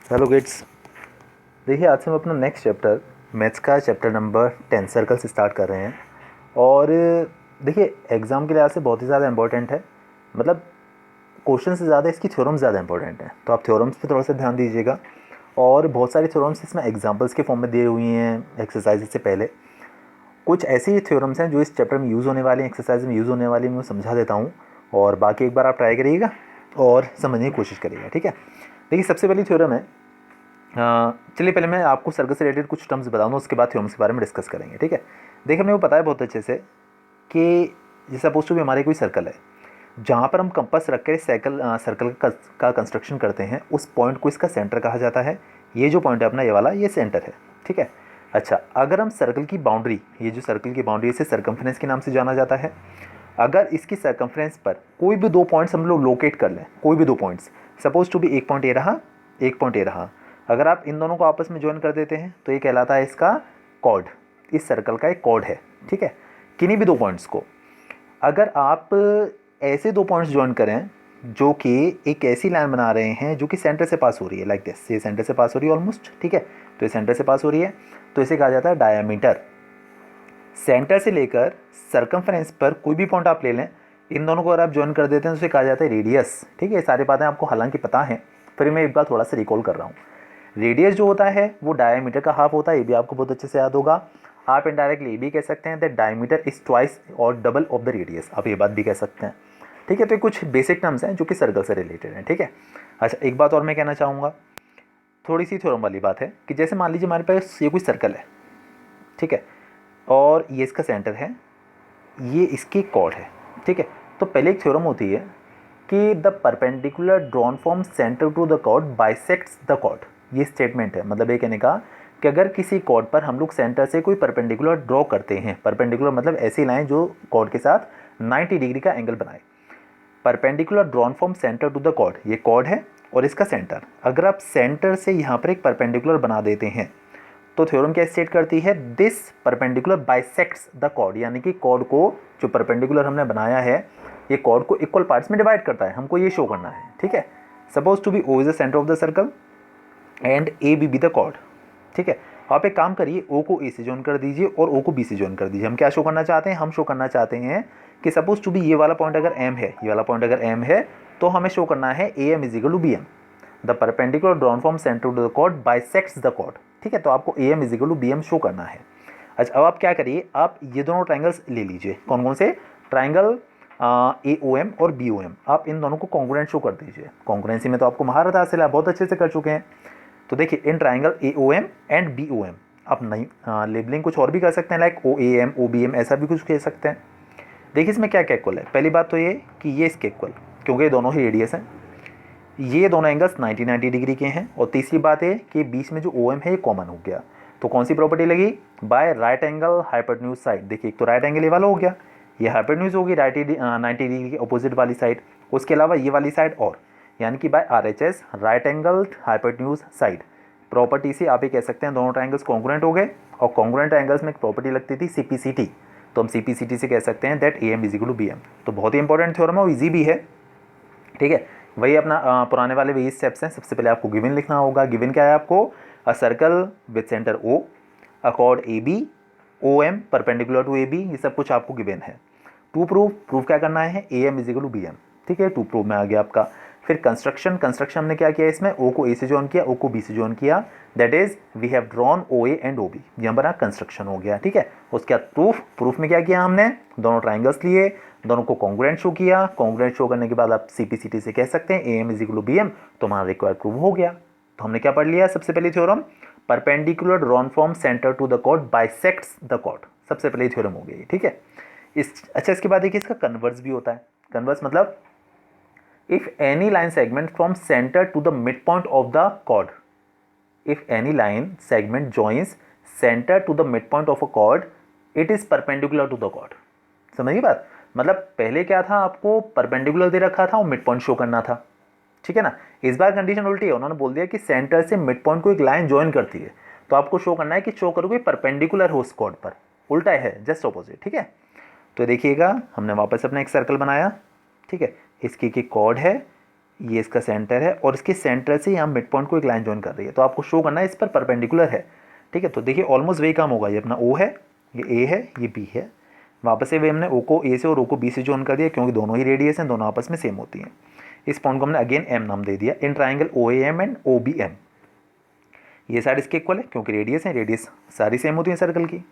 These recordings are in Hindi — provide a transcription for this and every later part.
Hello kids. देखिए आज से हम अपना नेक्स्ट चैप्टर मैथ्स का चैप्टर नंबर 10 सर्कल से स्टार्ट कर रहे हैं। और देखिए एग्ज़ाम के लिहाज से बहुत ही ज़्यादा इंपॉर्टेंट है। मतलब क्वेश्चन से ज़्यादा इसकी थ्योरम्स ज़्यादा इंपॉर्टेंट है, तो आप थ्योरम्स पे थोड़ा सा ध्यान दीजिएगा। और बहुत सारी थ्योरम्स इसमें एग्जाम्पल्स के फॉर्म में दी हुई हैं एक्सरसाइज से पहले। कुछ ऐसी थ्योरम्स हैं जो इस चैप्टर में यूज़ होने वाली हैं, एक्सरसाइज में यूज़ होने वाली, मैं समझा देता हूँ और बाकी एक बार आप ट्राई करिएगा और समझने की कोशिश करिएगा। ठीक है, देखिए सबसे पहली थ्योरम है, चलिए पहले मैं आपको सर्कल से रिलेटेड कुछ टर्म्स बताऊंगा, उसके बाद थ्योरम्स के बारे में डिस्कस करेंगे। ठीक है, देखिए हमने वो पता है बहुत अच्छे से कि जैसे सपोज टू भी हमारे कोई सर्कल है, जहाँ पर हम कंपास रख कर सर्कल का कंस्ट्रक्शन करते हैं, उस पॉइंट को इसका सेंटर कहा जाता है। ये जो पॉइंट है अपना, ये वाला, ये सेंटर है। ठीक है, अच्छा अगर हम सर्कल की बाउंड्री, ये जो सर्कल की बाउंड्री, इसे सर्कमफ्रेंस के नाम से जाना जाता है। अगर इसकी सर्कमफ्रेंस पर कोई भी दो पॉइंट्स हम लोग लोकेट कर लें, कोई भी दो पॉइंट्स, सपोज टू भी एक पॉइंट ए रहा, एक पॉइंट ए रहा, अगर आप इन दोनों को आपस में ज्वाइन कर देते हैं तो ये कहलाता है इसका कॉर्ड। इस सर्कल का एक कॉर्ड है। ठीक है, किन्हीं भी दो पॉइंट्स को अगर आप ऐसे दो पॉइंट्स ज्वाइन करें जो कि एक ऐसी लाइन बना रहे हैं जो कि सेंटर से पास हो रही है, लाइक दिस, ये सेंटर से पास हो रही है ऑलमोस्ट। ठीक है, तो ये सेंटर से पास हो रही है, तो इसे कहा जाता है डायामीटर। सेंटर से लेकर सर्कमफ्रेंस पर कोई भी पॉइंट आप ले लें, इन दोनों को अगर आप ज्वाइन कर देते हैं तो उसे कहा जाता है रेडियस। ठीक है, ये सारी बातें आपको हालांकि पता है, फिर मैं एक बार थोड़ा सा रिकॉल कर रहा हूँ। रेडियस जो होता है वो डायमीटर का हाफ होता है, ये भी आपको बहुत अच्छे से याद होगा। आप इनडायरेक्टली ये भी कह सकते हैं दैट डायमीटर इज ट्वाइस और डबल ऑफ द रेडियस, आप ये बात भी कह सकते हैं। ठीक है, तो ये कुछ बेसिक टर्म्स हैं जो कि सर्कल से रिलेटेड हैं। ठीक है, अच्छा एक बात और मैं कहना चाहूँगा, थोड़ी सी थ्योरम वाली बात है कि जैसे मान लीजिए हमारे पास ये कोई सर्कल है, ठीक है, और ये इसका सेंटर है, ये इसकी कॉर्ड है। ठीक है, तो पहले एक थ्योरम होती है कि the perpendicular drawn from centre to the chord bisects the chord. ये स्टेटमेंट है, मतलब ये कहने का कि अगर किसी कॉर्ड पर हम लोग सेंटर से कोई परपेंडिकुलर ड्रॉ करते हैं, परपेंडिकुलर मतलब ऐसी लाइन जो कॉर्ड के साथ 90 डिग्री का एंगल बनाए। Perpendicular drawn from centre to the chord, ये कॉर्ड है और इसका सेंटर, अगर आप सेंटर से यहाँ पर एक परपेंडिकुलर बना देते हैं तो थ्योरम क्या स्टेट करती है, this perpendicular bisects the chord, यानी कि कॉर्ड को, जो परपेंडिकुलर हमने बनाया है, ये कॉर्ड को इक्वल पार्ट्स में डिवाइड करता है। हमको ये शो करना है। ठीक है, suppose to be O is the centre of the circle and A B the chord. ठीक है, आप एक काम करिए, ओ को ए से ज्वाइन कर दीजिए और ओ को बी से ज्वाइन कर दीजिए। हम क्या शो करना चाहते हैं, हम शो करना चाहते हैं कि सपोज टू बी ये वाला पॉइंट अगर एम है, ये वाला पॉइंट अगर एम है, तो हमें शो करना है A M is equal to B M, the perpendicular drawn from centre to the chord bisects the chord. ठीक है, तो आपको A M is equal to B M show करना है। अच्छा अब आप क्या करिए, आप ये दोनों ट्राइंगल्स ले लीजिए। कौन कौन से ट्राइंगल, ए ओ एम और बी ओ एम, आप इन दोनों को कॉन्ग्रुएंट शो कर दीजिए। कॉन्ग्रुएंसी में तो आपको महारत हासिल है, बहुत अच्छे से कर चुके हैं। तो देखिए in triangle A O M and B O M, आप नहीं लेबलिंग कुछ और भी कर सकते हैं, like O A M O B M, ऐसा भी कुछ कह सकते हैं। देखिए इसमें क्या क्या इक्वल है, पहली बात तो ये कि ये इसके इक्वल, क्योंकि ये दोनों ही रेडियस हैं, ये दोनों एंगल्स 90 डिग्री के हैं। और तीसरी बात है कि बीच में जो ओ एम है ये कॉमन हो गया, तो कौन सी प्रॉपर्टी लगी, by right angle hypotenuse side. देखिए एक तो राइट एंगल ये वाला हो गया, ये हाइपोटेन्यूज होगी 90 डिग्री के अपोजिट वाली साइड, उसके अलावा ये वाली साइड और, यानी कि by R H S right angle hypotenuse side property से आप ये कह सकते हैं दोनों ट्राइंगल्स कॉन्ग्रुएंट हो गए। और कॉन्ग्रुएंट एंगल्स में एक प्रॉपर्टी लगती थी सीपीसीटी, तो हम सीपीसीटी से कह सकते हैं that A M is equal to B M. तो बहुत ही इंपॉर्टेंट थ्योरम है और ईजी भी है। ठीक है, वही अपना पुराने वाले वही स्टेप्स हैं। सबसे पहले आपको गिवन लिखना होगा। गिवन क्या है आपको, a circle with centre O, a chord A B, O M perpendicular to A B, ये सब कुछ आपको गिवन है। टू प्रूफ क्या करना है, A M is equal to B M. ठीक है, टू प्रूफ में आ गया आपका। फिर कंस्ट्रक्शन हमने क्या किया, इसमें ओ को ए से ज्वाइन किया, ओ को बी से ज्वाइन किया, that is we have drawn O A and O B, यहाँ बना कंस्ट्रक्शन हो गया। ठीक है, उसके बाद प्रूफ में क्या किया हमने, दोनों ट्राइंगल्स लिए, दोनों को कॉन्ग्रुएंट शो किया। कॉन्ग्रुएंट शो करने के बाद आप सीपीसीटी से कह सकते हैं A M is equal to B M, तो हमारा रिक्वायर्ड प्रूफ हो गया। तो हमने क्या पढ़ लिया, सबसे पहले theorem, perpendicular drawn from centre to the chord bisects the chord, सबसे पहले थ्योरम हो गई। ठीक है, अच्छा इसके बाद देखिए इसका कन्वर्स भी होता है। कन्वर्स मतलब if any line segment from center to the midpoint of the chord, if any line segment joins center to the midpoint of a chord, it is perpendicular to the chord। समझिए बात, मतलब पहले क्या था, आपको परपेंडिकुलर दे रखा था और मिड पॉइंट शो करना था। ठीक है ना, इस बार कंडीशन उल्टी है, उन्होंने बोल दिया कि सेंटर से मिड पॉइंट को एक लाइन ज्वाइन करती है, तो आपको शो करना है कि शो करोगे परपेंडिकुलर हो उस कॉर्ड पर, उल्टा है, जस्ट ऑपोजिट। ठीक है, तो देखिएगा हमने वापस अपना एक सर्कल बनाया। ठीक है, इसकी कॉर्ड है, ये इसका सेंटर है और इसके सेंटर से यहाँ मिड पॉइंट को एक लाइन जॉइन कर रही है, तो आपको शो करना है इस पर परपेंडिकुलर है। ठीक है, तो देखिए ऑलमोस्ट वही काम होगा, ये अपना ओ है, ये ए है, ये बी है, वापस से वे हमने ओ को ए से और ओ को बी से जॉइन कर दिया क्योंकि दोनों ही रेडियस हैं, दोनों आपस में सेम होती हैं। इस पॉइंट को हमने अगेन एम नाम दे दिया। In triangle O A M and O B M, ये साइड इसके इक्वल है क्योंकि रेडियस है, रेडियस सारी सेम होती है सर्कल की,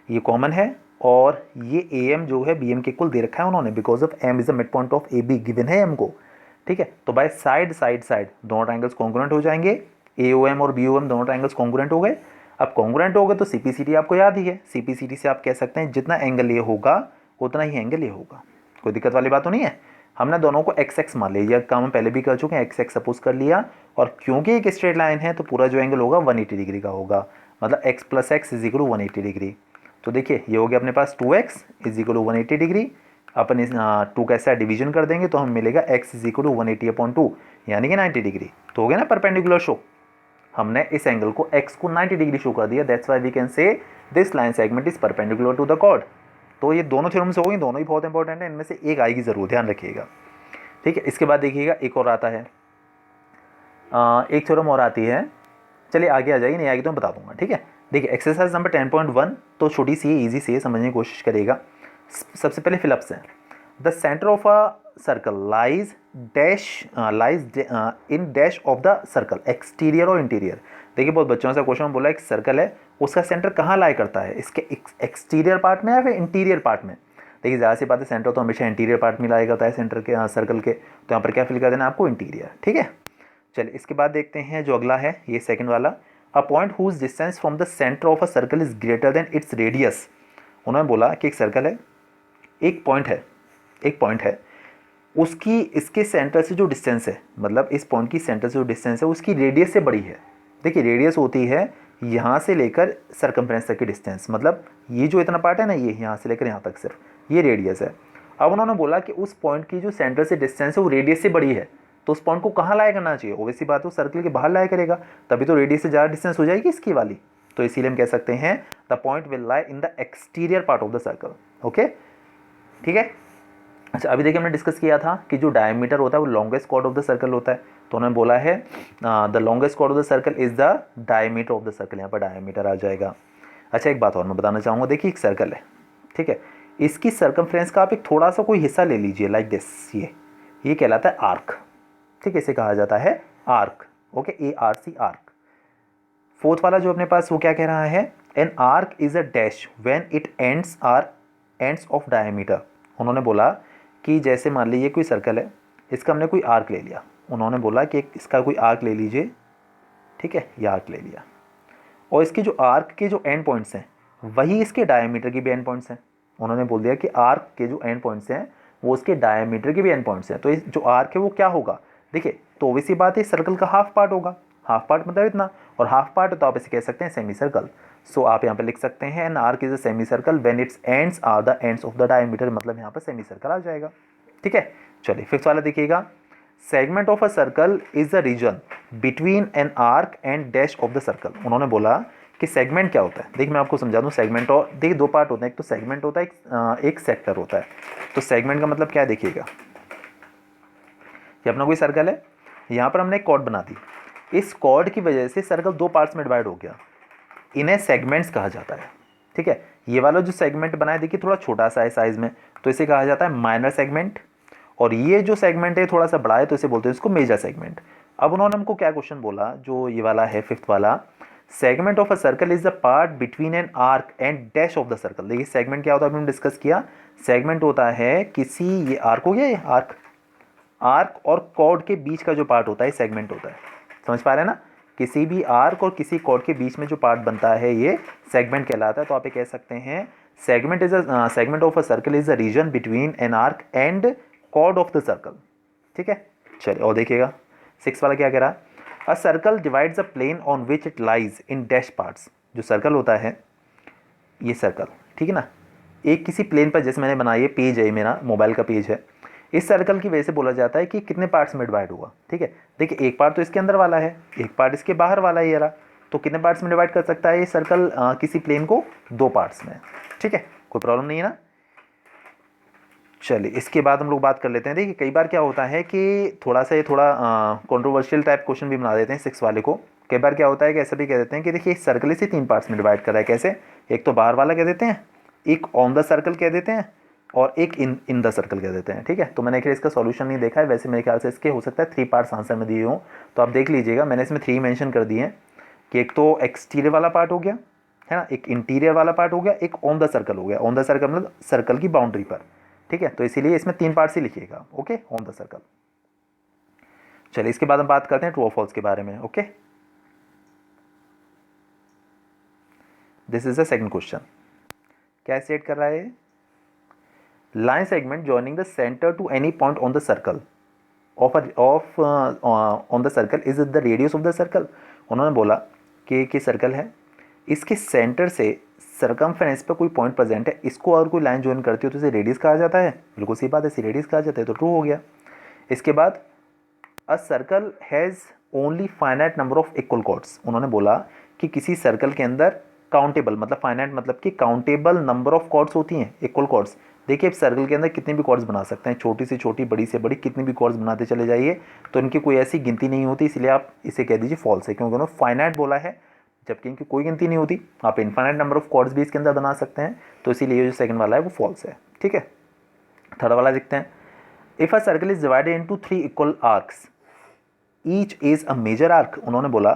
ये कॉमन है। और ये ए एम जो है बी एम के इक्वल दे रखा है उन्होंने, because of M is the mid point of A B given है एम को। ठीक है, तो बाय साइड साइड साइड दोनों ट्राइंगल्स कॉन्ग्रुएंट हो जाएंगे, ए ओ एम और बी ओ एम दोनों ट्राइंगल्स कॉन्ग्रुएंट हो गए। अब कॉन्ग्रुएंट हो गए तो सीपीसीटी आपको याद ही है, सीपीसीटी से आप कह सकते हैं जितना एंगल ये होगा उतना ही एंगल ये होगा, कोई दिक्कत वाली बात तो नहीं है। हमने दोनों को एक्स एक्स मान लिया, काम हम पहले भी कर चुके हैं, एक्स एक्स सपोज कर लिया, और क्योंकि एक स्ट्रेट लाइन है तो पूरा जो एंगल होगा 180 डिग्री का होगा, मतलब x plus x is equal to 180 degree. तो देखिए ये हो गया अपने पास 2x is equal to 180 degree, अपन इस 2 का ऐसा डिवीजन कर देंगे तो हमें मिलेगा x इज इक्वल टू 180/2 यानी कि 90 डिग्री। तो हो गया ना परपेंडिकुलर शो, हमने इस एंगल को x को 90 डिग्री शो कर दिया, that's why we can say this line segment is perpendicular to the chord. तो ये दोनों थ्योरम्स हो गई, दोनों ही बहुत इंपॉर्टेंट है, इनमें से एक आएगी जरूर, ध्यान रखिएगा। ठीक है, इसके बाद देखिएगा एक और आता है, एक थ्योरम और आती है, चलिए आगे आ जाएगी, नहीं आएगी तो मैं बता दूंगा। ठीक है, देखिए एक्सरसाइज नंबर 10.1 तो छोटी सी है, ईजी सी है, समझने की कोशिश करेगा। सबसे पहले फिलअप्स है, the centre of a circle lies in dash of the circle, exterior और इंटीरियर। देखिए बहुत बच्चों से क्वेश्चन बोला, एक सर्कल है उसका सेंटर कहाँ लाई करता है, इसके एक्सटीरियर पार्ट में या फिर इंटीरियर पार्ट में। देखिए ज़्यादा सी बात है, सेंटर तो हमेशा इंटीरियर पार्ट में लाया करता है सेंटर के सर्कल के, तो यहाँ पर क्या फिल कर देना आपको, इंटीरियर। ठीक है, चलिए इसके बाद देखते हैं जो अगला है, ये सेकंड वाला, a point whose distance from the centre of a circle is greater than its radius. उन्होंने बोला कि एक सर्कल है, एक पॉइंट है, उसकी इसके सेंटर से जो डिस्टेंस है, मतलब इस पॉइंट की सेंटर से जो डिस्टेंस है उसकी रेडियस से बड़ी है। देखिए रेडियस होती है यहाँ से लेकर सर्कमफ्रेंस तक की डिस्टेंस, मतलब ये जो इतना पार्ट है ना, ये यहाँ से लेकर यहाँ तक सिर्फ ये रेडियस है। अब उन्होंने बोला कि उस पॉइंट की जो सेंटर से डिस्टेंस है वो रेडियस से बड़ी है, तो उस पॉइंट को कहाँ लाया करना चाहिए, ओवैसी बात है सर्कल के बाहर लाया करेगा, तभी तो रेडियस से ज़्यादा डिस्टेंस हो जाएगी इसकी वाली। तो इसीलिए हम कह सकते हैं the point will lie in the exterior part of the circle. Okay, ठीक है। अच्छा अभी देखिए हमने डिस्कस किया था कि जो डायमीटर होता है वो longest chord of the circle होता है, तो उन्होंने बोला है the longest chord of the circle is the diameter of the circle, यहाँ पर डायमीटर आ जाएगा। अच्छा एक बात और मैं बताना चाहूँगा, देखिए एक सर्कल है, ठीक है, इसकी सर्कमफ्रेंस का आप एक थोड़ा सा कोई हिस्सा ले लीजिए लाइक दिस, ये कहलाता है आर्क। ठीक है, इसे कहा जाता है arc. Okay, ARC arc. Fourth वाला जो अपने पास वो क्या कह रहा है, an arc is a dash when it ends are ends of diameter. उन्होंने बोला कि जैसे मान लीजिए कोई सर्कल है, इसका हमने कोई आर्क ले लिया, उन्होंने बोला कि इसका कोई आर्क ले लीजिए, ठीक है, ये आर्क ले लिया, और इसके जो आर्क के जो एंड पॉइंट्स हैं वही इसके डायमीटर के भी एंड पॉइंट्स हैं। उन्होंने बोल दिया कि आर्क के जो एंड पॉइंट्स हैं वो उसके डायमीटर के भी एंड पॉइंट्स हैं, तो इस जो आर्क है वो क्या होगा, देखिए तो वैसी बात है सर्कल का हाफ पार्ट होगा, हाफ पार्ट मतलब इतना, और हाफ पार्ट तो आप इसे कह सकते हैं सेमी सर्कल। सो आप यहाँ पे लिख सकते हैं an arc is a semicircle when its ends are the ends of the diameter, मतलब यहाँ पर सेमी सर्कल आ जाएगा। ठीक है, चलिए फिफ्थ वाला देखिएगा, segment of a circle is the region between an arc and dash of the circle. उन्होंने बोला कि सेगमेंट क्या होता है, देखिए मैं आपको समझा दूं, सेगमेंट और देखिए दो पार्ट होते हैं, एक तो सेगमेंट होता है, एक सेक्टर होता है। तो सेगमेंट का मतलब क्या है, देखिएगा ये अपना कोई सर्कल है, यहाँ पर हमने एक कॉर्ड बना दी, इस कॉर्ड की वजह से सर्कल दो पार्ट्स में डिवाइड हो गया, इन्हें सेगमेंट्स कहा जाता है। ठीक है, ये वाला जो सेगमेंट बनाया देखिए थोड़ा छोटा सा है साइज में, तो इसे कहा जाता है माइनर सेगमेंट, और ये जो सेगमेंट है थोड़ा सा बड़ा है तो इसे बोलते हैं इसको मेजर सेगमेंट। अब उन्होंने हमको क्या क्वेश्चन बोला, जो ये वाला है फिफ्थ वाला, segment of a circle is the part between an arc and dash of the circle. देखिए सेगमेंट क्या होता है, हमने डिस्कस किया, सेगमेंट होता है किसी, ये आर्क हो गया, ये आर्क और कॉर्ड के बीच का जो पार्ट होता है सेगमेंट होता है, समझ पा रहे हैं ना, किसी भी आर्क और किसी कॉर्ड के बीच में जो पार्ट बनता है ये सेगमेंट कहलाता है। तो आप ये कह सकते हैं segment of a circle is the region between an arc and chord of the circle. ठीक है, चलिए और देखिएगा सिक्स वाला क्या कह रहा है, a circle divides a plane on which it lies in dash parts. जो सर्कल होता है, ये सर्कल, ठीक है ना, एक किसी प्लेन पर, जैसे मैंने बनाया, ये पेज है, मेरा मोबाइल का पेज है, इस सर्कल की वजह से बोला जाता है कि कितने पार्ट्स में डिवाइड हुआ। ठीक है, देखिए एक पार्ट तो इसके अंदर वाला है, एक पार्ट इसके बाहर वाला है, ये रहा, तो कितने पार्ट्स में डिवाइड कर सकता है ये सर्कल किसी प्लेन को, दो पार्ट्स में। ठीक है, कोई प्रॉब्लम नहीं है ना। चलिए इसके बाद हम लोग बात कर लेते हैं। देखिए कई बार क्या होता है कि थोड़ा सा ये थोड़ा कंट्रोवर्शियल टाइप क्वेश्चन भी बना देते हैं 6 वाले को। कई बार क्या होता है कि ऐसा भी कह देते हैं कि देखिए इस सर्कल इसे 3 पार्ट्स में डिवाइड करा है। कैसे? एक तो बाहर वाला कह देते हैं, एक ऑन द सर्कल कह देते हैं, और एक इन द सर्कल कह देते हैं। ठीक है, तो मैंने एक इसका सॉल्यूशन नहीं देखा है, वैसे मेरे ख्याल से इसके हो सकता है 3 पार्ट्स आंसर में दिए हों, तो आप देख लीजिएगा। मैंने इसमें 3 मेंशन कर दिए हैं कि एक तो एक्सटीरियर वाला पार्ट हो गया है ना, एक इंटीरियर वाला पार्ट हो गया, एक ऑन द सर्कल हो गया। ऑन द सर्कल मतलब सर्कल की बाउंड्री पर। ठीक है, तो इसीलिए इसमें 3 पार्ट्स ही लिखिएगा। Okay, on the circle. चलिए इसके बाद हम बात करते हैं ट्रू और फॉल्स के बारे में। Okay, this is the second question. क्या स्टेट कर रहा है? Line segment joining the centre to any point on the circle of on the circle is the radius of the circle. उन्होंने बोला कि सर्कल है, इसके सेंटर से सरकमफेरेंस पर कोई पॉइंट प्रेजेंट है, इसको और कोई लाइन ज्वाइन करती हो तो इसे रेडियस कहा जाता है। बिल्कुल सही बात है, इसे रेडियस कहा जाता है, तो ट्रू हो गया। इसके बाद a circle has only finite number of equal chords. उन्होंने बोला कि किसी सर्कल के अंदर काउंटेबल मतलब फाइनाइट मतलब कि काउंटेबल नंबर ऑफ कॉर्ड्स होती हैं, इक्वल कॉर्ड्स। देखिए सर्कल के अंदर कितने भी कॉर्ड्स बना सकते हैं, छोटी से छोटी, बड़ी से बड़ी, कितनी भी कॉर्ड्स बनाते चले जाइए, तो इनकी कोई ऐसी गिनती नहीं होती। इसलिए आप इसे कह दीजिए फॉल्स है, क्योंकि उन्होंने फाइनाइट बोला है, जबकि इनकी कोई गिनती नहीं होती। आप इनफाइनाइट नंबर ऑफ कॉर्ड्स भी इसके अंदर बना सकते हैं, तो इसीलिए जो सेकंड वाला है वो फॉल्स है। ठीक है, थर्ड वाला देखते हैं। If a circle is divided into 3 equal arcs, each is a major arc. उन्होंने बोला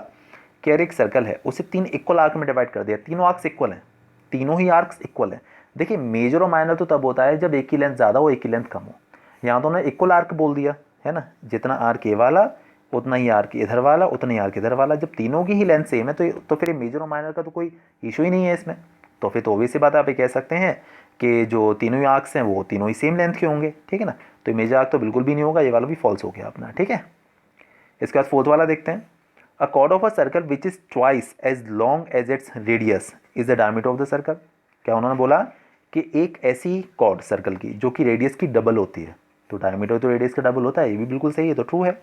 कि अगर एक सर्कल है उसे 3 इक्वल आर्क में डिवाइड कर दिया, तीनों आर्क्स इक्वल हैं, तीनों ही आर्क्स इक्वल हैं। देखिए मेजर और माइनर तो तब होता है जब एक की लेंथ ज़्यादा हो एक की लेंथ कम हो। यहाँ तो उन्होंने इक्वल आर्क बोल दिया है ना, जितना आर्क ये वाला उतना ही आर्क इधर वाला, उतना ही आर्क इधर वाला। जब तीनों की ही लेंथ सेम है तो फिर मेजर और माइनर का तो कोई इशू ही नहीं है इसमें। तो फिर तो ऑब्वियस सी बात आप ये कह सकते हैं कि जो तीनों ही आर्क्स हैं वो तीनों ही सेम लेंथ के होंगे। ठीक है ना, तो मेजर आर्क तो बिल्कुल भी नहीं होगा, ये वाला भी फॉल्स हो गया अपना। ठीक है, इसके बाद फोर्थ वाला देखते हैं। A chord of a circle which is twice as long as its radius is the diameter of the circle. क्या उन्होंने बोला कि एक ऐसी कॉर्ड सर्कल की जो कि रेडियस की डबल होती है, तो डायमीटर तो रेडियस का डबल होता है, ये भी बिल्कुल सही है, तो ट्रू है।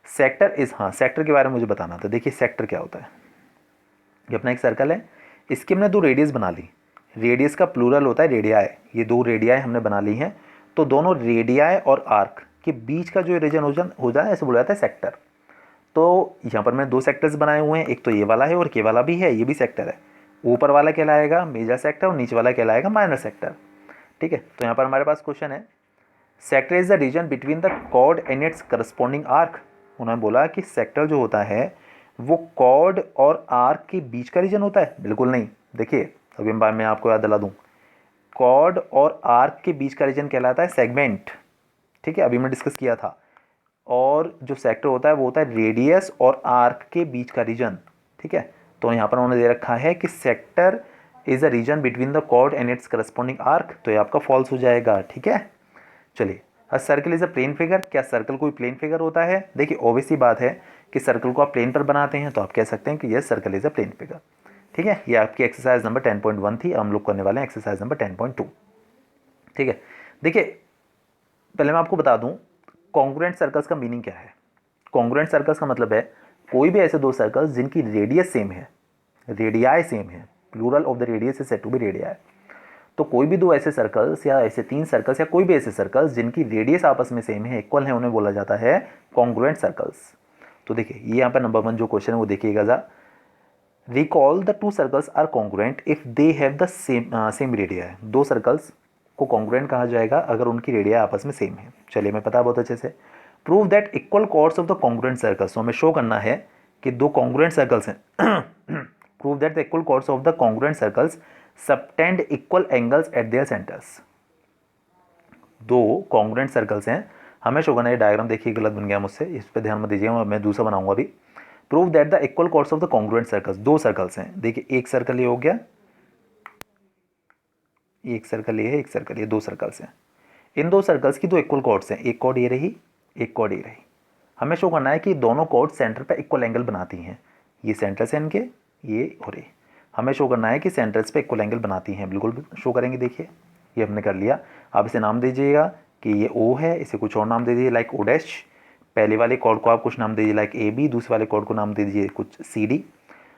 सेक्टर इज, हाँ सेक्टर के बारे में मुझे बताना था। देखिए सेक्टर क्या होता है, ये अपना एक सर्कल है, इसकी हमने 2 रेडियस बना ली। रेडियस का प्लूरल होता है रेडियाई, ये 2 रेडियाई हमने बना ली हैं, तो दोनों रेडियाई और आर्क के बीच का जो रीजन हो जाए ऐसे बोला जाता है सेक्टर। तो यहाँ पर मैंने 2 सेक्टर्स बनाए हुए हैं, एक तो ये वाला है और ये वाला भी है, ये भी सेक्टर है। ऊपर वाला कहलाएगा मेजर सेक्टर और नीचे वाला कहलाएगा माइनर सेक्टर। ठीक है, तो यहाँ पर हमारे पास क्वेश्चन है, sector is the region between the chord and its corresponding arc. उन्होंने बोला कि सेक्टर जो होता है वो कॉर्ड और आर्क के बीच का रीजन होता है। बिल्कुल नहीं, देखिए अभी मैं आपको याद दिला दूँ, कॉर्ड और आर्क के बीच का रीजन कहलाता है सेगमेंट। ठीक है, अभी मैं डिस्कस किया था। और जो सेक्टर होता है वो होता है रेडियस और आर्क के बीच का रीजन। ठीक है, तो यहाँ पर उन्होंने दे रखा है कि sector is a region between the chord and its corresponding arc, तो ये आपका फॉल्स हो जाएगा। ठीक है, चलिए a circle is a plane figure. क्या सर्कल कोई प्लेन फिगर होता है? देखिए ऑब्वियस सी बात है कि सर्कल को आप प्लेन पर बनाते हैं तो आप कह सकते हैं कि yes circle is a plane figure. ठीक है, ये आपकी एक्सरसाइज नंबर 10.1 थी, हम लोग करने वाले हैं एक्सरसाइज नंबर 10.2। ठीक है, देखिए पहले मैं आपको बता दूं कॉन्ग्रुएंट सर्कल्स का मीनिंग क्या है। कॉन्ग्रुएंट सर्कल्स का मतलब है कोई भी ऐसे 2 सर्कल्स जिनकी रेडियस सेम है, रेडियाई सेम है, plural of the radius is said to be radii. तो कोई भी 2 ऐसे सर्कल्स या ऐसे 3 सर्कल्स या कोई भी ऐसे सर्कल्स जिनकी रेडियस आपस में सेम है, इक्वल है, उन्हें बोला जाता है कॉन्ग्रुएंट सर्कल्स। तो देखिए ये यहाँ पर नंबर 1 जो क्वेश्चन है वो देखिएगा जरा, recall the 2 circles are congruent if they have the same radii. 2 circles को कॉन्ग्रुएंट कहा जाएगा अगर उनकी रेडियाई आपस में सेम है। चलिए मैं पता बहुत अच्छे से। Prove that equal chords of the congruent circles, तो हमें शो करना है कि 2 कॉन्ग्रुएंट सर्कल्स हैं। Prove that the equal chords of the congruent circles subtend equal angles at their centres. 2 congruent circles हैं, हमें शो करना है। डायग्राम देखिए गलत बन गया मुझसे, इस पर ध्यान मत दीजिएगा, मैं दूसरा बनाऊंगा अभी। Prove that the equal chords of the congruent circles, 2 circles हैं। देखिए एक सर्कल ये हो गया, एक सर्कल ये है, एक सर्कल ये, 2 सर्कल्स हैं। इन 2 सर्कल्स की 2 इक्वल कॉर्ड्स हैं, एक कॉर्ड ये रही, एक कॉर्ड ये रही। हमें शो करना है कि दोनों कॉर्ड सेंटर पे इक्वल एंगल बनाती हैं। ये सेंटर से इनके, ये और ये, हमें शो करना है कि सेंटर्स पे इक्वल एंगल बनाती हैं। बिल्कुल शो करेंगे। देखिए ये हमने कर लिया। आप इसे नाम दीजिएगा कि ये ओ है, इसे कुछ और नाम दे दीजिए लाइक ओ डैश। पहले वाले कॉर्ड को आप कुछ नाम दीजिए लाइक ए बी, दूसरे वाले कॉर्ड को नाम दे दीजिए कुछ सी डी।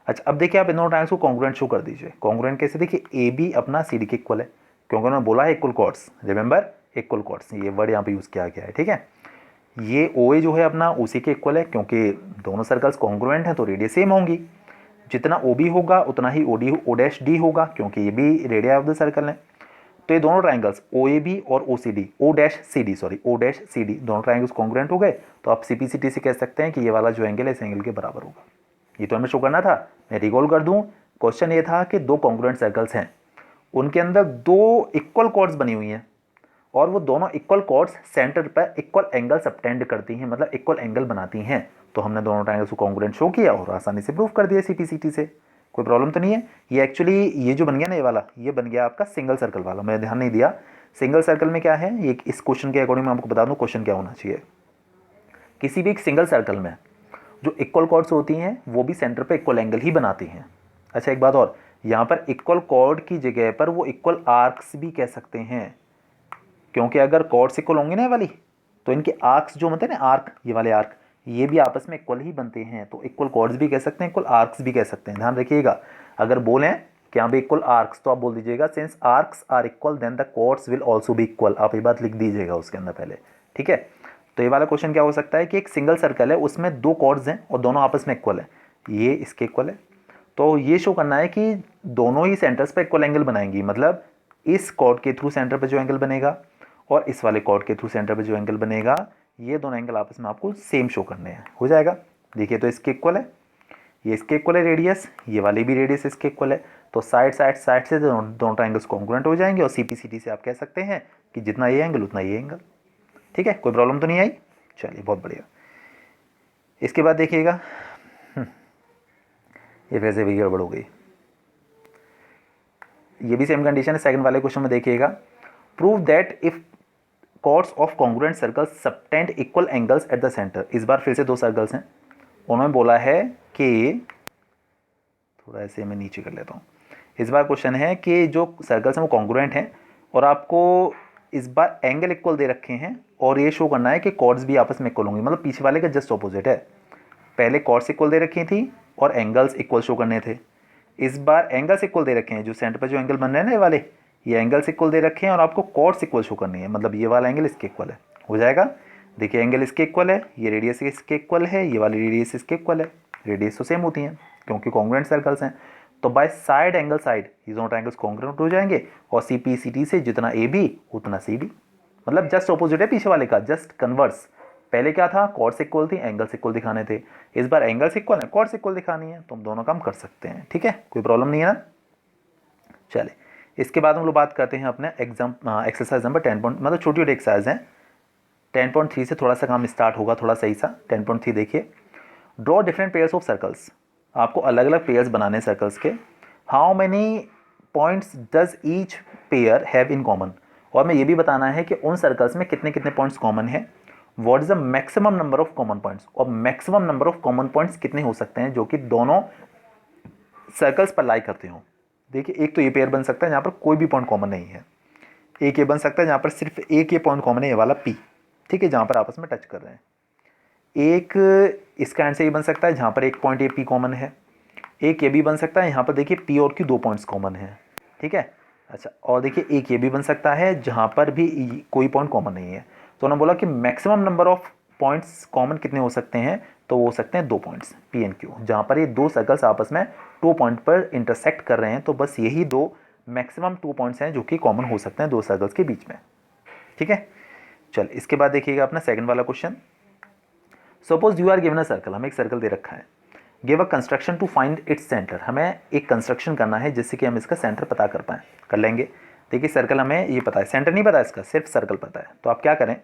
अच्छा अब देखिए आप इन दोनों ट्रायंगल्स को कॉन्ग्रुएंट शो कर दीजिए। कॉन्ग्रुएंट कैसे? देखिए ए बी अपना सी डी के इक्वल है, क्योंकि उन्होंने बोला है equal chords. Remember equal chords, ये वर्ड यहाँ पे यूज़ किया गया है, ठीक है। ये ओ ए जो है अपना उसी के इक्वल है, क्योंकि दोनों सर्कल्स कॉन्ग्रुएंट हैं तो रेडियस सेम होंगी। जितना ओ बी होगा उतना ही ओ डैश डी होगा, क्योंकि ये भी रेडिया ऑफ द सर्कल है। तो ये दोनों ट्राइंगल्स ओ ए बी और O C D, O dash C D दोनों ट्राइंगल्स कॉन्ग्रुएंट हो गए, तो आप CPCT से कह सकते हैं कि ये वाला जो एंगल है इस एंगल के बराबर होगा। ये तो हमें शो करना था। मैं रिकॉल कर दूं, क्वेश्चन ये था कि दो कॉन्ग्रुएंट सर्कल्स हैं, उनके अंदर दो इक्वल कॉर्ड्स बनी हुई हैं और वो दोनों इक्वल कॉर्ड्स सेंटर पर इक्वल एंगल सबटेंड करती हैं, मतलब इक्वल एंगल बनाती हैं। तो हमने दोनों ट्राइंगल्स को कॉन्ग्रुएंट शो किया और आसानी से प्रूफ कर दिया CPCT से, कोई प्रॉब्लम तो नहीं है। ये एक्चुअली ये जो बन गया ना ये वाला, ये बन गया आपका सिंगल सर्कल वाला, मैंने ध्यान नहीं दिया। सिंगल सर्कल में क्या है, ये इस क्वेश्चन के अकॉर्डिंग मैं आपको बता दूं क्वेश्चन क्या होना चाहिए। किसी भी एक सिंगल सर्कल में जो इक्वल कॉर्ड्स होती हैं वो भी सेंटर पे इक्वल एंगल ही बनाती हैं। अच्छा एक बात और, यहाँ पर इक्वल कॉर्ड की जगह पर वो इक्वल आर्क्स भी कह सकते हैं, क्योंकि अगर कॉर्ड्स इक्वल होंगे ना ये वाली, तो इनके आर्क्स जो होते हैं ना आर्क, ये वाले आर्क, ये भी आपस में इक्वल ही बनते हैं। तो इक्वल कॉर्ड्स भी कह सकते हैं, इक्वल आर्क्स भी कह सकते हैं। ध्यान रखिएगा, अगर बोलें कि यहाँ पे इक्वल आर्क्स तो आप बोल दीजिएगा since arcs are equal then the chords will also be equal, आप ये बात लिख दीजिएगा उसके अंदर पहले, ठीक है। तो ये वाला क्वेश्चन क्या हो सकता है कि एक सिंगल सर्कल है, उसमें दो कॉर्ड्स हैं और दोनों आपस में इक्वल है, ये इसके इक्वल है। तो ये शो करना है कि दोनों ही सेंटर्स पर इक्वल एंगल बनाएंगी, मतलब इस कॉर्ड के थ्रू सेंटर पर जो एंगल बनेगा और इस वाले कॉर्ड के थ्रू सेंटर पर जो एंगल बनेगा, ये दोनों एंगल आपस में आपको सेम शो करने हैं, हो जाएगा। देखिए तो इसके इक्वल है, ये इसके इक्वल है रेडियस, ये वाली भी रेडियस इसके इक्वल है, तो साइड से दोनों ट्राइंगल्स कॉन्ग्रुएंट हो जाएंगे और CPCT से आप कह सकते हैं कि जितना ये एंगल उतना ये एंगल, ठीक है। कोई प्रॉब्लम तो नहीं आई, चलिए बहुत बढ़िया। इसके बाद देखिएगा ये फिर से भी गड़बड़ हो गई, ये भी सेम कंडीशन है। सेकंड वाले क्वेश्चन में देखिएगा, prove that if chords of congruent circles subtend equal angles at the centre. इस बार फिर से दो सर्कल्स हैं, उन्होंने बोला है कि, थोड़ा ऐसे मैं नीचे कर लेता हूँ। इस बार क्वेश्चन है कि जो सर्कल्स हैं वो कॉन्ग्रुएंट हैं और आपको इस बार एंगल इक्वल दे रखे हैं और ये शो करना है कि कॉर्ड्स भी आपस में इक्वल होंगे, मतलब पीछे वाले का जस्ट ऑपोजिट है। पहले कॉर्ड्स इक्वल दे रखी थी और एंगल्स इक्वल शो करने थे, इस बार एंगल्स इक्वल दे रखे हैं, जो सेंटर पर जो एंगल बन रहे हैं ना ये वाले, ये एंगल्स इक्वल दे रखे हैं और आपको कॉर्ड्स इक्वल शो करनी है, मतलब ये वाला एंगल इसके इक्वल है, हो जाएगा। देखिए एंगल इसके इक्वल है, ये रेडियस इसके इक्वल है, ये वाली रेडियस इसके इक्वल है, रेडियस तो सेम होती हैं क्योंकि कॉन्ग्रुएंट सर्कल्स हैं। तो बाय साइड एंगल साइड ये दोनों ट्रायंगल्स कॉन्ग्रुएंट हो जाएंगे और CPCT से जितना AB उतना CD, मतलब जस्ट ऑपोजिट है पीछे वाले का, जस्ट कन्वर्स। पहले क्या था, कॉर्ड्स इक्वल थी, एंगल्स इक्वल दिखाने थे, इस बार एंगल्स इक्वल है, कॉर्ड्स इक्वल दिखानी है, तो हम दोनों काम कर सकते हैं, ठीक है, कोई प्रॉब्लम नहीं है ना। चले इसके बाद हम लोग बात करते हैं अपने एक्सरसाइज नंबर 10 मतलब छोटी छोटी एक्सरसाइज हैं। 10.3 से थोड़ा सा काम स्टार्ट होगा, थोड़ा सही सा। 10.3 देखिए, draw different pairs of circles. आपको अलग अलग पेयर्स बनाने सर्कल्स के। How many points does each pair have in common, और मैं ये भी बताना है कि उन सर्कल्स में कितने कितने पॉइंट्स कॉमन है। What is the maximum number of common points, और maximum number of common points कितने हो सकते हैं जो कि दोनों सर्कल्स पर लाई करते हो। देखिए एक तो ये पेयर बन सकता है जहाँ पर कोई भी पॉइंट कॉमन नहीं है, एक ये बन सकता है जहाँ पर सिर्फ एक ये पॉइंट कॉमन है, ये वाला P, ठीक है, जहाँ पर आपस में टच कर रहे हैं। एक इसका आंसर ये बन सकता है जहाँ पर एक पॉइंट ये P कॉमन है, एक ये भी बन सकता है यहाँ पर देखिए P और Q दो पॉइंट्स कॉमन है, ठीक है। अच्छा और देखिए एक ये भी बन सकता है जहाँ पर भी कोई पॉइंट कॉमन नहीं है। तो उन्होंने बोला कि maximum number of points common कितने हो सकते हैं, तो वो हो सकते हैं दो पॉइंट्स P एंड Q, जहाँ पर ये दो सर्कल्स आपस में 2 पॉइंट पर इंटरसेक्ट कर रहे हैं। तो बस यही दो मैक्सिमम 2 पॉइंट्स हैं जो कि कॉमन हो सकते हैं दो सर्कल्स के बीच में, ठीक है। चल इसके बाद देखिएगा अपना सेकंड वाला question. Suppose you are given a circle, हमें एक सर्कल दे रखा है, give a construction to find its centre, हमें एक कंस्ट्रक्शन करना है जिससे कि हम इसका सेंटर पता कर पाएँ, कर लेंगे। देखिए सर्कल हमें ये पता है, सेंटर नहीं पता इसका, सिर्फ सर्कल पता है। तो आप क्या करें,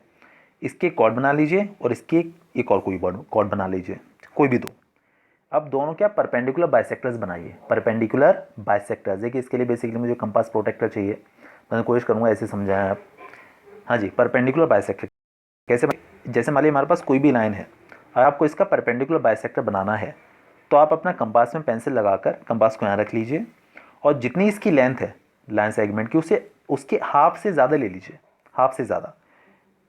इसके कॉर्ड बना लीजिए और इसकी एक और कोई कॉर्ड बना लीजिए, कोई भी दो। अब दोनों क्या परपेंडिकुलर बाइसेक्टर्स बनाइए, परपेंडिकुलर बाइसेक्टर्स। देखिए इसके लिए बेसिकली मुझे कंपास प्रोटेक्टर चाहिए, मैं कोशिश करूँगा ऐसे समझाएं आप। हाँ जी, परपेंडिकुलर बाइसेक्टर कैसे, जैसे मान लीजिए हमारे पास कोई भी लाइन है और आपको इसका परपेंडिकुलर बाइसेक्टर बनाना है, तो आप अपना कंपास में पेंसिल लगाकर कंपास को यहाँ रख लीजिए और जितनी इसकी लेंथ है लाइन सेगमेंट की, उसे उसके हाफ से ज़्यादा ले लीजिए, हाफ से ज़्यादा।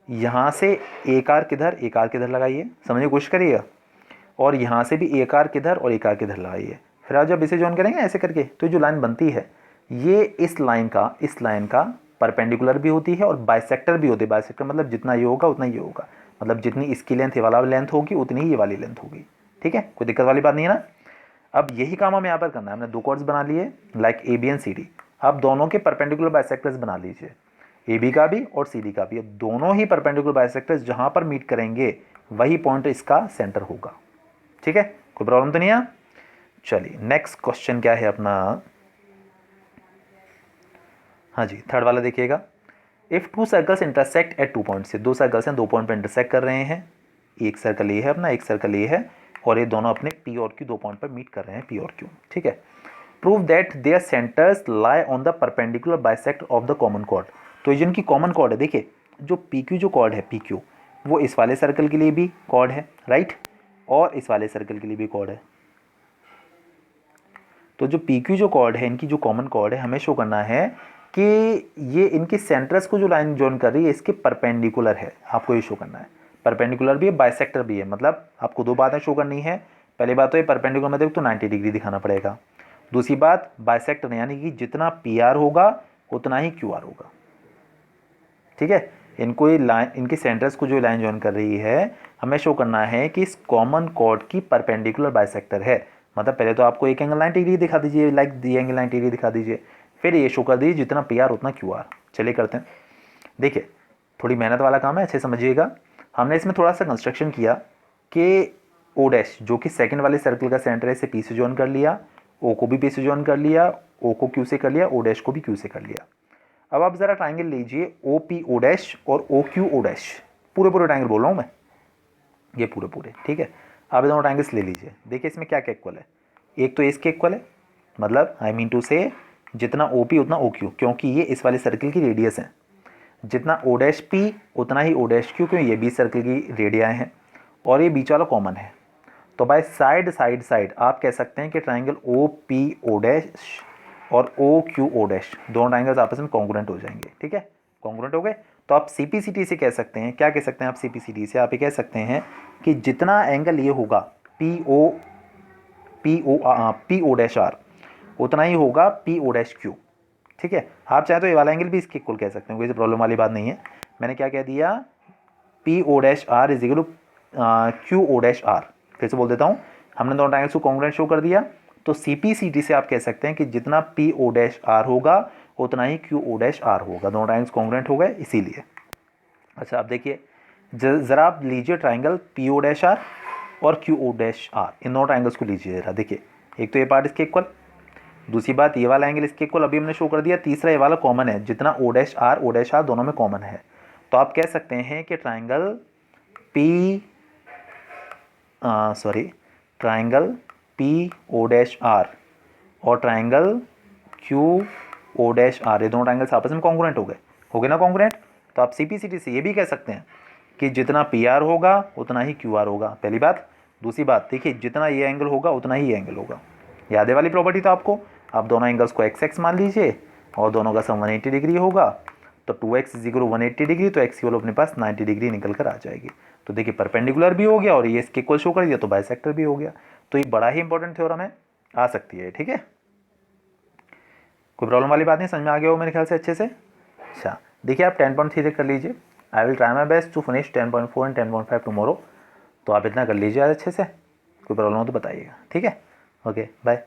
यहाँ से एक आर्क किधर लगाइए, समझने की कोशिश करिएगा, और यहाँ से भी एक आर्क किधर और एक आर्क किधर लगाइए। फिर आप जब इसे जॉइन करेंगे ऐसे करके, तो जो लाइन बनती है ये इस लाइन का परपेंडिकुलर भी होती है और बाइसेक्टर भी होती है। बाइसेक्टर मतलब जितना ये होगा उतना ये होगा, मतलब जितनी इसकी लेंथ ये वाला लेंथ होगी उतनी ही ये वाली लेंथ होगी। ठीक है, कोई दिक्कत वाली बात नहीं है ना। अब यही काम हमें यहाँ पर करना है। हमने दो कॉर्ड्स बना लिए like A B and C D. अब दोनों के परपेंडिकुलर बाइसेक्टर्स बना लीजिए, ए बी का भी और सी डी का भी। दोनों ही परपेंडिकुलर बाइसेक्टर्स जहाँ पर मीट करेंगे वही पॉइंट इसका सेंटर होगा। ठीक है, कोई प्रॉब्लम तो नहीं है। चलिए नेक्स्ट क्वेश्चन क्या है अपना। हाँ जी, थर्ड वाला देखिएगा। If two circles intersect at 2 point से, दो सर्कल्स हैं 2 पॉइंट पर इंटरसेक्ट कर रहे हैं। एक सर्कल ये है अपना, एक सर्कल ये है, और ये दोनों अपने पी और क्यू 2 पॉइंट पर मीट कर रहे हैं, पी और क्यू। ठीक है, prove that there centres lie on the perpendicular bisect of the common chord. तो ये जिनकी कॉमन कॉर्ड है, देखिए जो पी क्यू जो कॉर्ड है पी क्यू, वो इस वाले सर्कल के लिए भी कॉर्ड है, राइट, और इस वाले सर्कल के लिए भी कॉर्ड है। तो जो पी क्यू जो कॉर्ड है, इनकी जो कॉमन कॉर्ड है, हमें शो करना है कि ये इनकी सेंटर्स को जो लाइन जॉइन कर रही है इसके परपेंडिकुलर है। आपको ये शो करना है, परपेंडिकुलर भी है बाइसेक्टर भी है। मतलब आपको दो बातें शो करनी है। पहली बात तो ये परपेंडिकुलर मतलब तो 90 डिग्री दिखाना पड़ेगा। दूसरी बात बाइसेक्टर यानी कि जितना पी आर होगा उतना ही क्यू आर होगा। ठीक है, इनको ये लाइन, इनके सेंटर्स को जो लाइन जॉइन कर रही है, हमें शो करना है कि इस कॉमन कॉर्ड की परपेंडिकुलर बाइसेक्टर है। मतलब पहले तो आपको एक एंगल 90 डिग्री दिखा दीजिए, लाइक दी एंगल 90 डिग्री दिखा दीजिए, फिर ये शो कर दीजिए जितना पी आर उतना क्यू आर। चलिए करते हैं। देखिए थोड़ी मेहनत वाला काम है, अच्छे समझिएगा। हमने इसमें थोड़ा सा कंस्ट्रक्शन किया कि ओ डैश जो कि सेकंड वाले सर्कल का सेंटर है, इसे पी से जॉइन कर लिया, ओ को भी पी से जॉइन कर लिया, ओ को क्यू से कर लिया, ओ डैश को भी क्यू से कर लिया। अब आप जरा ट्राइंगल लीजिए ओ पी ओ डैश और ओ क्यू ओ डैश, पूरे पूरे ट्राइंगल बोल रहा हूँ मैं, ये पूरे पूरे। ठीक है, आप दोनों ट्राइंगल्स ले लीजिए। देखिए इसमें क्या क्या इक्वल है। एक तो इसके इक्वल है, मतलब आई मीन टू से जितना ओ पी उतना ओ क्यू, क्योंकि ये इस वाले सर्कल की रेडियस है। जितना ओ डैश पी उतना ही ओ डैश क्यू, क्योंकि ये भी सर्कल की रेडियाएँ हैं, और ये बीच वाला कॉमन है। तो बाय साइड साइड साइड आप कह सकते हैं कि triangle O P O dash और ओ क्यू ओ डैश दोनों ट्राइंगल्स आपस में कॉन्ग्रुएंट हो जाएंगे। ठीक है, कॉन्ग्रुएंट हो गए तो आप सी पी सी टी से कह सकते हैं, क्या कह सकते हैं आप सी पी सी टी से, आप ये कह सकते हैं कि जितना एंगल ये होगा पी ओ डैश आर उतना ही होगा पी ओ डैश क्यू। ठीक है, आप चाहे तो ये वाला एंगल भी इसके इक्वल कह सकते हैं, कोई प्रॉब्लम वाली बात नहीं है। मैंने क्या कह दिया, P O dash R is equal to Q O dash R. फिर से बोल देता हूँ, हमने दोनों ट्राइंगल्स को कॉन्ग्रुएंट शो कर दिया। तो सी पी सी टी से आप कह सकते हैं कि जितना पी ओ डैश आर होगा उतना ही क्यू ओ डैश आर होगा। दोनों ट्राइंगल्स कॉन्ग्रुएंट हो गए इसीलिए। अच्छा आप देखिए, ज़रा आप लीजिए triangle P O dash R और क्यू ओ डैश आर, इन दोनों ट्राइंगल्स को लीजिए जरा। देखिए एक तो ये पार्ट इसके इक्वल, दूसरी बात ये वाला एंगल इसके इक्वल अभी हमने शो कर दिया, तीसरा ये वाला कॉमन है, जितना ओ डैश आर दोनों में कॉमन है। तो आप कह सकते हैं कि triangle P O dash R और triangle Q O dash R, ये दोनों ट्राइंगल्स आपस में कॉन्ग्रुएंट हो गए ना कॉन्ग्रुएंट। तो आप सी पी सी टी से ये भी कह सकते हैं कि जितना पी आर होगा उतना ही क्यू आर होगा, पहली बात। दूसरी बात देखिए, जितना ये एंगल होगा उतना ही ये एंगल होगा। याद है वाली प्रॉपर्टी तो आपको। आप दोनों एंगल्स को एक्स एक्स मान लीजिए और दोनों का सम 180 डिग्री होगा। तो 2x is equal to 180 degree, तो एक्स की वैल्यू अपने पास 90 डिग्री निकल कर आ जाएगी। तो देखिए परपेंडिकुलर भी हो गया और ये इसके इक्वल शो कर दिया, तो बाइसेक्टर भी हो गया। तो ये बड़ा ही इंपॉर्टेंट थ्योरम है, आ सकती है। ठीक है, कोई प्रॉब्लम वाली बात नहीं, समझ में आ गया हो मेरे ख्याल से अच्छे से। अच्छा देखिए आप 10.3 कर लीजिए। I will try my best to finish 10.4 and 10.5 tomorrow. तो आप इतना कर लीजिए अच्छे से, कोई प्रॉब्लम हो तो बताइएगा। ठीक है, ओके बाय।